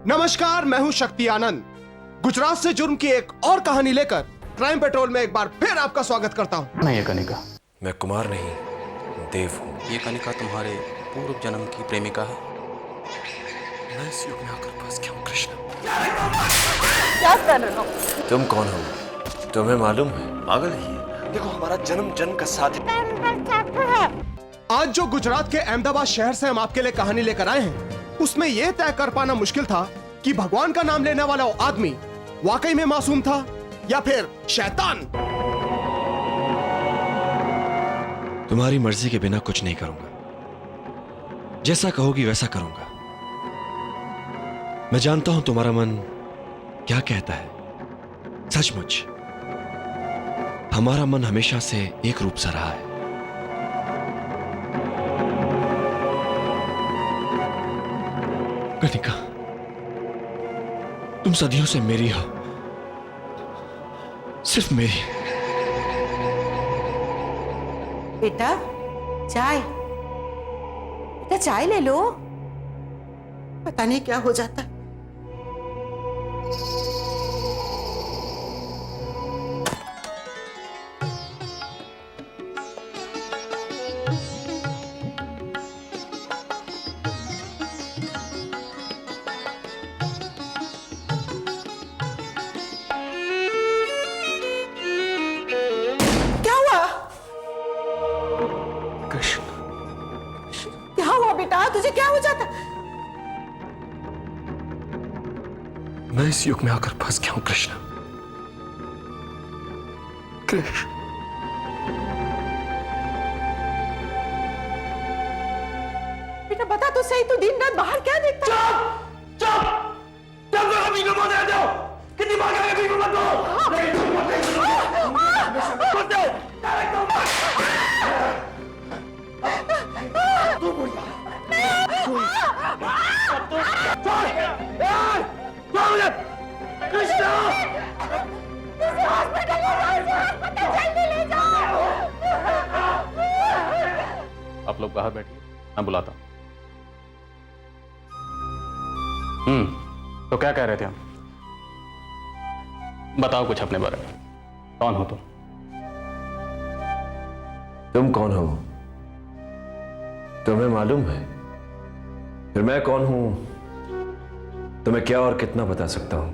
नमस्कार, मैं हूं शक्ति आनंद। गुजरात से जुर्म की एक और कहानी लेकर क्राइम पेट्रोल में एक बार फिर आपका स्वागत करता हूं। नहीं, ये कनिका। मैं कुमार नहीं, देव हूँ। ये कनिका तुम्हारे पूर्व जन्म की प्रेमिका है। मैं इस युग में आकर फंस गया हूँ कृष्ण। क्या कर रहे हो? तुम कौन हो? तुम्हें मालूम है? पागल ही है। देखो, हमारा जन्म जन्म का साथ है। आज जो गुजरात के अहमदाबाद शहर से हम आपके लिए कहानी लेकर आए हैं, उसमें यह तय कर पाना मुश्किल था कि भगवान का नाम लेने वाला वो आदमी वाकई में मासूम था या फिर शैतान। तुम्हारी मर्जी के बिना कुछ नहीं करूंगा। जैसा कहोगी वैसा करूंगा। मैं जानता हूं तुम्हारा मन क्या कहता है। सचमुच हमारा मन हमेशा से एक रूप सा रहा है। कनिका, तुम सदियों से मेरी हो, सिर्फ मेरी। बेटा चाय, बेटा चाय ले लो। पता नहीं क्या हो जाता। क्या हुआ? कृष्ण, क्या हुआ बेटा? तुझे क्या हो जाता? मैं इस युग में आकर फंस गया हूं कृष्ण। कृष्ण, बेटा बता तो सही, तू दिन रात बाहर क्या देखता है? कितनी बार कहा बीवी मत दो। आप लोग बाहर बैठिए, मैं बुलाता हूं। तो क्या कह रहे थे हम? बताओ कुछ अपने बारे में। कौन हो तुम? तुम कौन हो? तुम्हें मालूम है? फिर मैं कौन हूं तुम्हें क्या और कितना बता सकता हूं?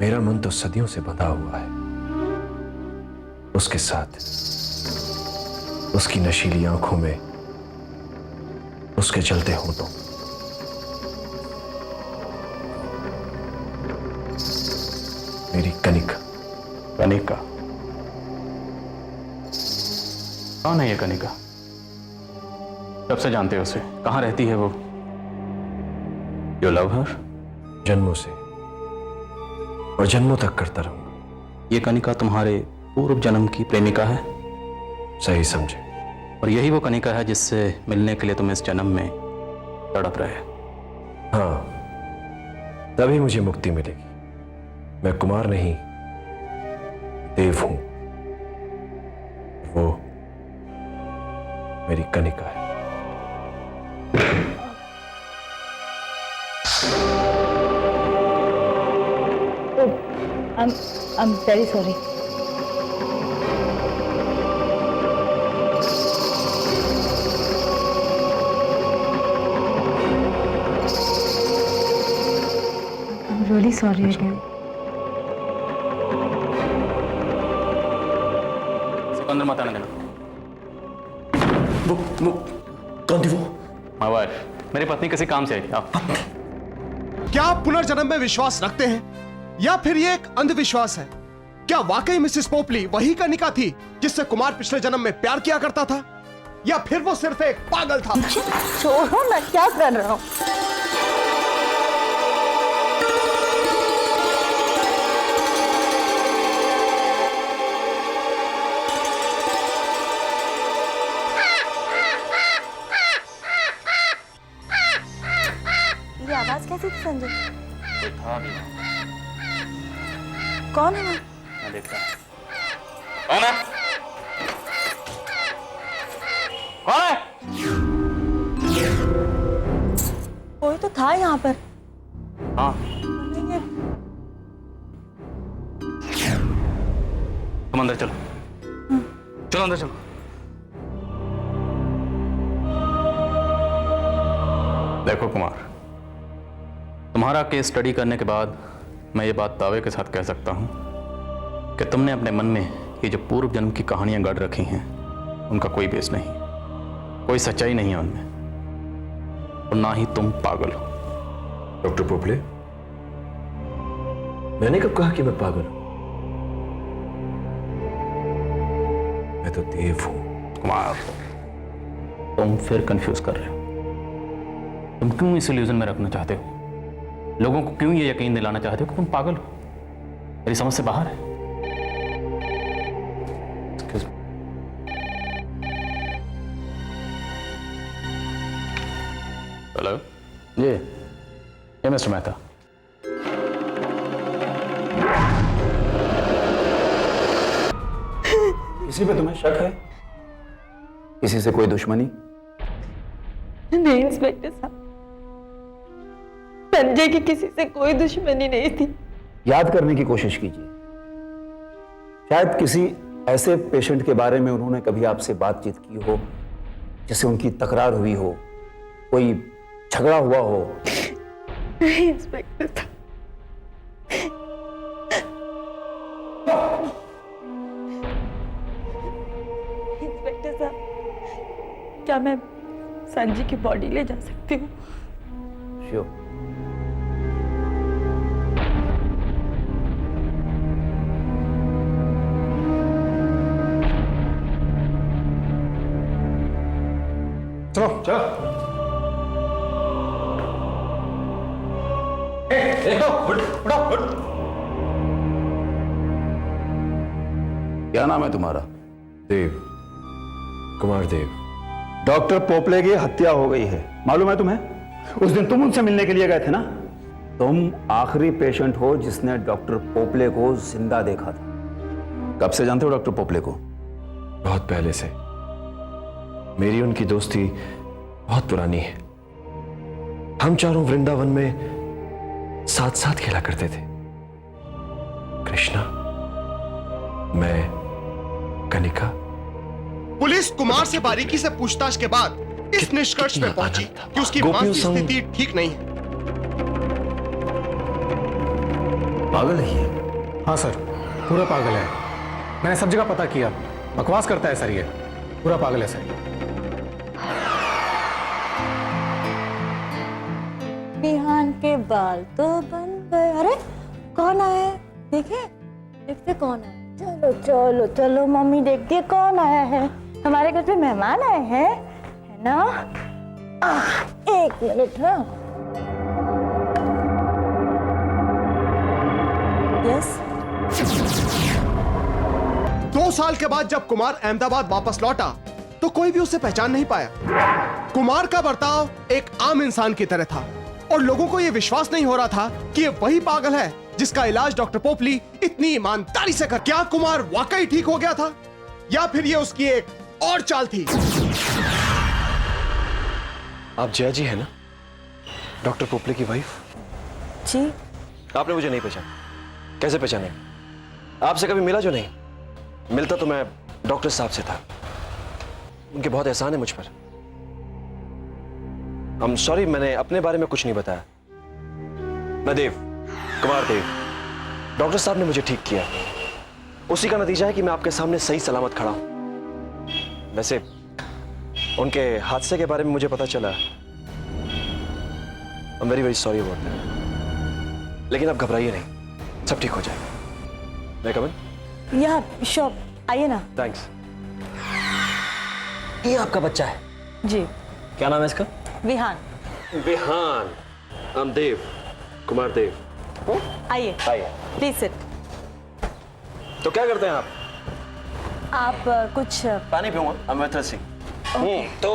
मेरा मन तो सदियों से बंधा हुआ है उसके साथ, उसकी नशीली आंखों में, उसके चलते होठों। मेरी कनिका। कनिका? कौन है ये कनिका? कब से जानते हो उसे? कहां रहती है वो? यू लव हर? जन्मों से और जन्मों तक करता रहूंगा। ये कनिका तुम्हारे पूर्व जन्म की प्रेमिका है? सही समझे। और यही वो कनिका है जिससे मिलने के लिए तुम इस जन्म में तड़प रहे? हाँ, तभी मुझे मुक्ति मिलेगी। मैं कुमार नहीं, देव हूं। वो मेरी कनिका है। I'm very sorry. I'm really sorry again. अंदर मत आने देना। वो कौन थी वो? माय वाइफ, मेरी पत्नी किसी काम से आई थी। आप क्या आप पुनर्जन्म में विश्वास रखते हैं या फिर ये एक अंधविश्वास है? क्या वाकई मिसेस पोपली वही कनिका थी जिससे कुमार पिछले जन्म में प्यार किया करता था, या फिर वो सिर्फ एक पागल था? छोड़ो ना, क्या कर रहा हूँ? ये आवाज कैसी थी संजय? कोई था भी? कौन है वो? मैं देखता हूं। कौन है? कौन है? कोई तो था यहाँ पर। हाँ तुम अंदर चलो, चलो अंदर चलो। देखो कुमार, तुम्हारा केस स्टडी करने के बाद मैं ये बात दावे के साथ कह सकता हूं कि तुमने अपने मन में ये जो पूर्व जन्म की कहानियां गढ़ रखी हैं उनका कोई बेस नहीं, कोई सच्चाई नहीं है उनमें, और ना ही तुम पागल हो। डॉक्टर पोपले, मैंने कब कहा कि मैं पागल हूं? मैं तो देव हूं। कुमार, तुम फिर कंफ्यूज कर रहे हो। तुम क्यों इस इल्यूजन में रखना चाहते हो? लोगों को क्यों ये यकीन दिलाना चाहते हो कि तुम पागल हो? मेरी समझ से बाहर है। Excuse me. हेलो जी, ये मिस्टर मेहता। किसी पे तुम्हें शक है? किसी से कोई दुश्मनी? नहीं इंस्पेक्टर साहब, संजय की किसी से कोई दुश्मनी नहीं थी। याद करने की कोशिश कीजिए, शायद किसी ऐसे पेशेंट के बारे में उन्होंने कभी आपसे बातचीत की हो जिससे उनकी तकरार हुई हो, कोई झगड़ा हुआ हो। नहीं इंस्पेक्टर साहब, इंस्पेक्टर साहब, क्या मैं संजय की बॉडी ले जा सकती हूँ? श्योर। चलो चलो। क्या नाम है तुम्हारा? देव, कुमार देव। डॉक्टर पोपले की हत्या हो गई है, मालूम है तुम्हें? उस दिन तुम उनसे मिलने के लिए गए थे ना? तुम आखिरी पेशेंट हो जिसने डॉक्टर पोपले को जिंदा देखा था। कब से जानते हो डॉक्टर पोपले को? बहुत पहले से। मेरी उनकी दोस्ती बहुत पुरानी है। हम चारों वृंदावन में साथ साथ खेला करते थे। कृष्णा, मैं, कनिका। पुलिस कुमार से बारीकी से पूछताछ के बाद इस निष्कर्ष पे पहुंची कि उसकी मानसिक स्थिति ठीक नहीं है। पागल है ये? हाँ सर, पूरा पागल है। मैंने सब जगह पता किया, बकवास करता है सर, ये पूरा पागल है सर। बिहान के बाल तो बन गए। अरे कौन आया है? देखे देखते कौन है। चलो चलो चलो मम्मी देखती है कौन आया है। हमारे घर पे मेहमान आए हैं, है ना? एक मिनट। हाँ यस। 2 साल के बाद जब कुमार अहमदाबाद वापस लौटा तो कोई भी उसे पहचान नहीं पाया। कुमार का बर्ताव एक आम इंसान की तरह था और लोगों को यह विश्वास नहीं हो रहा था कि ये वही पागल है जिसका इलाज डॉक्टर पोपली इतनी ईमानदारी से कर। क्या कुमार वाकई ठीक हो गया था या फिर ये उसकी एक और चाल थी? आप जया जी है ना, डॉक्टर पोपले की वाइफ? जी। आपने मुझे नहीं पहचाना? कैसे पहचाने? आपसे कभी मिला जो नहीं? मिलता तो मैं डॉक्टर साहब से था। उनके बहुत एहसान है मुझ पर। I'm sorry, मैंने अपने बारे में कुछ नहीं बताया। मैं देव, कुमार देव। डॉक्टर साहब ने मुझे ठीक किया, उसी का नतीजा है कि मैं आपके सामने सही सलामत खड़ा हूं। वैसे उनके हादसे के बारे में मुझे पता चला। I'm very very sorry about that। लेकिन आप घबराइए नहीं, सब ठीक हो जाएगा। मैं कमन? या शॉप आइए ना। थैंक्स। ये आपका बच्चा है? जी। क्या नाम है इसका? विहान। विहान। I'm देव, कुमार देव। आइए आइए। Please sit. तो क्या करते हैं आप? आप कुछ पानी पीऊंगा, I'm very thirsty। तो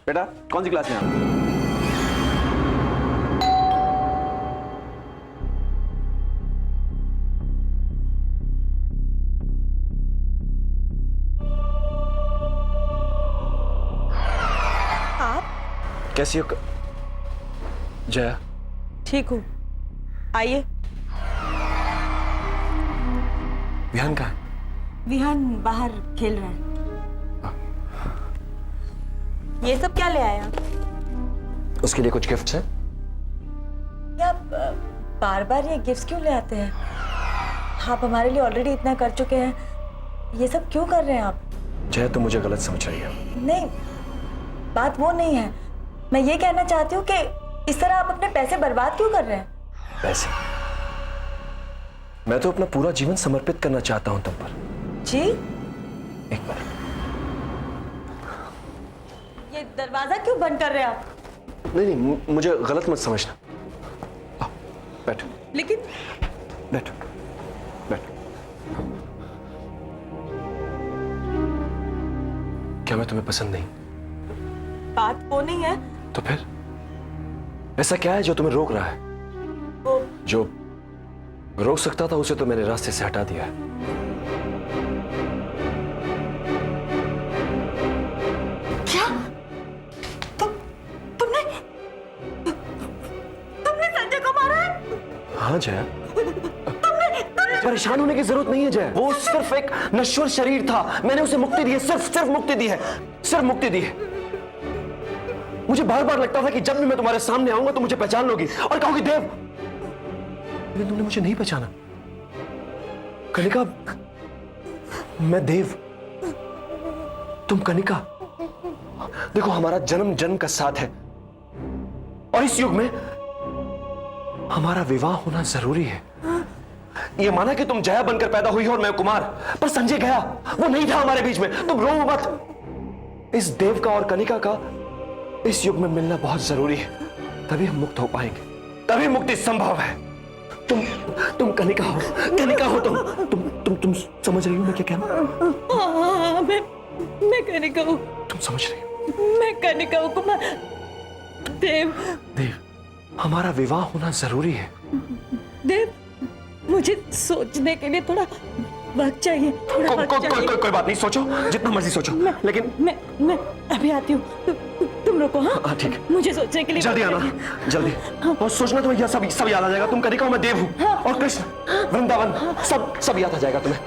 बेटा कौन सी क्लास में आप? कैसी हो जया? ठीक हूँ। आइए। विहान कहाँ है? विहान बाहर खेल रहा है। ये सब क्या ले आया? उसके लिए कुछ गिफ्ट्स हैं? क्या बार बार ये गिफ्ट्स क्यों ले आते हैं? आप हमारे लिए ऑलरेडी इतना कर चुके हैं, ये सब क्यों कर रहे हैं आप? जय, तुम मुझे गलत समझ रही हो। नहीं, बात वो नहीं है। मैं ये कहना चाहती हूँ कि इस तरह आप अपने पैसे बर्बाद क्यों कर रहे हैं? पैसे? मैं तो अपना पूरा जीवन समर्पित करना चाहता हूं तुम पर। जी? एक बार ये दरवाजा क्यों बंद कर रहे हैं आप? नहीं, मुझे गलत मत समझना। आओ, बैठो। लेकिन बैठो बैठो। क्या मैं तुम्हें पसंद नहीं? बात वो नहीं है। तो फिर ऐसा क्या है जो तुम्हें रोक रहा है? वो जो रोक सकता था उसे तो मेरे रास्ते से हटा दिया है। क्या? तुमने संजय को मारा है? हाँ जया, परेशान होने की जरूरत नहीं है जया। वो सिर्फ एक नश्वर शरीर था, मैंने उसे मुक्ति दी है, सिर्फ मुक्ति दी है, सिर्फ मुक्ति दी है। मुझे बार बार लगता था कि जब भी मैं तुम्हारे सामने आऊंगा तो मुझे पहचान लोगी और कहोगी देव, लेकिन तुमने मुझे नहीं पहचाना। कनिका, मैं देव, तुम कनिका। देखो, हमारा जन्म जन्म का साथ है और इस युग में हमारा विवाह होना जरूरी है। ये माना कि तुम जया बनकर पैदा हुई हो और मैं कुमार, पर संजय गया, वो नहीं था हमारे बीच में। तुम रो मत। इस देव का और कनिका का इस युग में मिलना बहुत जरूरी है, तभी हम मुक्त हो पाएंगे, तभी मुक्ति संभव है। तुम कनिका हो, कनिका हो तुम समझ रही हो मैं क्या कह रहा हूं? हाँ, मैं कनिका हूँ। तुम समझ रही हो? मैं कनिका हूँ कुमार। देव, हमारा विवाह होना जरूरी है। देव, मुझे सोचने के लिए थोड़ा वक्त चाहिए, थोड़ा वक्त चाहिए। कोई बात नहीं, सोचो जितना मर्जी सोचो, लेकिन मैं अभी आती हूँ। तुम रुको। हाँ ठीक है, मुझे सोचने के लिए जल्दी आना, जल्दी। और सोचना तुम्हें यह सब याद आ जाएगा। तुम कनिका, मैं देव हूँ, और कृष्ण, वृंदावन, सब याद आ जाएगा तुम्हें।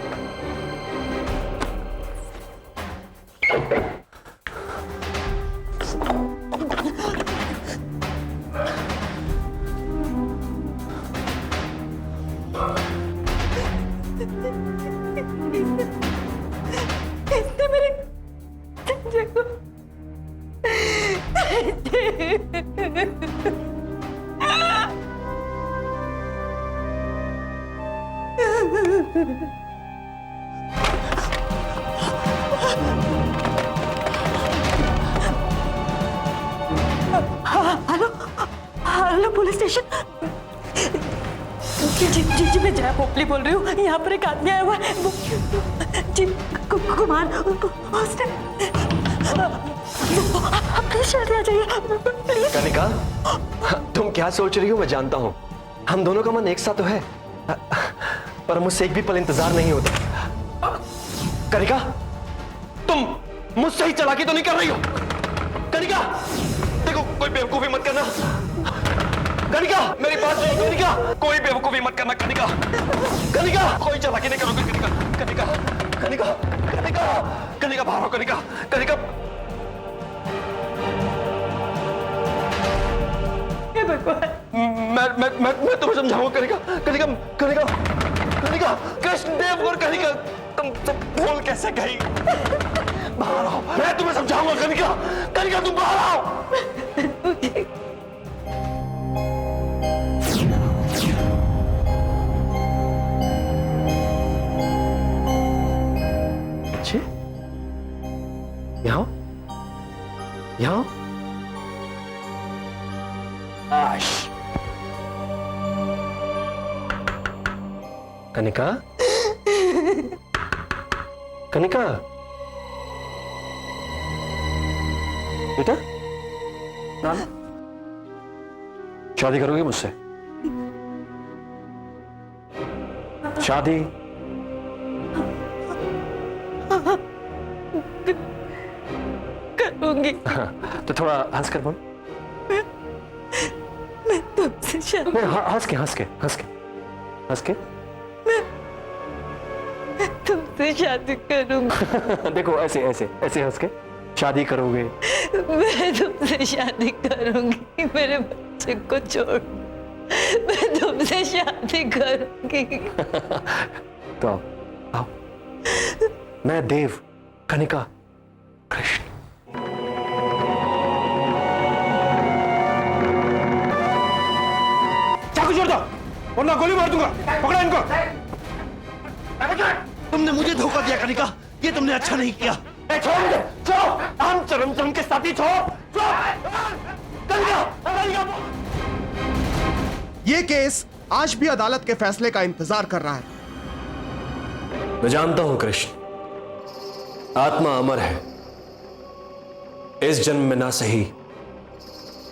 इसने मेरे संजय को हेलो पुलिस स्टेशन। जी मैं जया पोपली बोल रही हूँ। यहाँ पर एक आदमी आया हुआ है, जी कुमार, उसने प्लीज जल्दी आ जाइए प्लीज। कनिका, तुम क्या सोच रही हो मैं जानता हूँ। हम दोनों का मन एक सा तो है, पर मुझसे एक भी पल इंतजार नहीं होता। कनिका, तुम मुझसे ही चालाकी तो नहीं कर रही हो? कनिका, देखो, कोई बेवकूफी मत करना। कनिका, मेरी बात सुनो। कनिका, कोई बेवकूफी मत करना। कनिका, कनिका, कोई चालाकी नहीं करोगे। कनिका, कनिका, कनिका, कनिका, कनिका, बाहर आओ। कनिका, कनिका, मैं तुम्हें समझाऊंगा। कनिका, कनिका, कनिका, कनिका, कृष्णदेव और कनिका, तुम भूल कैसे गई? बाहर आओ, मैं तुम्हें समझाऊंगा। कनिका, कनिका, तुम बाहर आओ। अच्छे, यहाँ यहाँ आश। कनिका, कनिका, बेटा, नाना, शादी करोगे मुझसे? शादी? करूंगी। तो थोड़ा हंस कर बोल। मैं तुमसे तुमसे शादी नहीं, हंस के हंस के हंस के हंस के तुमसे शादी करूंगी। देखो ऐसे ऐसे ऐसे हंस के शादी करोगे? मैं तुमसे शादी करूंगी, मेरे बच्चे को छोड़। मैं तुमसे शादी करूंगी। तो आओ आओ, मैं देव, कनिका, कृष्ण। चाकू छोड़ दो वरना गोली मार दूंगा। पकड़ो इनको। तुमने मुझे धोखा दिया कनिका, ये तुमने अच्छा नहीं किया। छोड़ दे, छोड़। हम चरमचम के साथी छोड़। कनिका, ये केस आज भी अदालत के फैसले का इंतजार कर रहा है। मैं जानता हूं कृष्ण, आत्मा अमर है। इस जन्म में ना सही,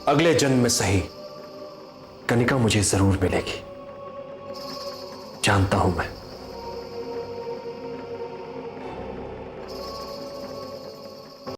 अगले जन्म में सही, कनिका मुझे जरूर मिलेगी, जानता हूं मैं।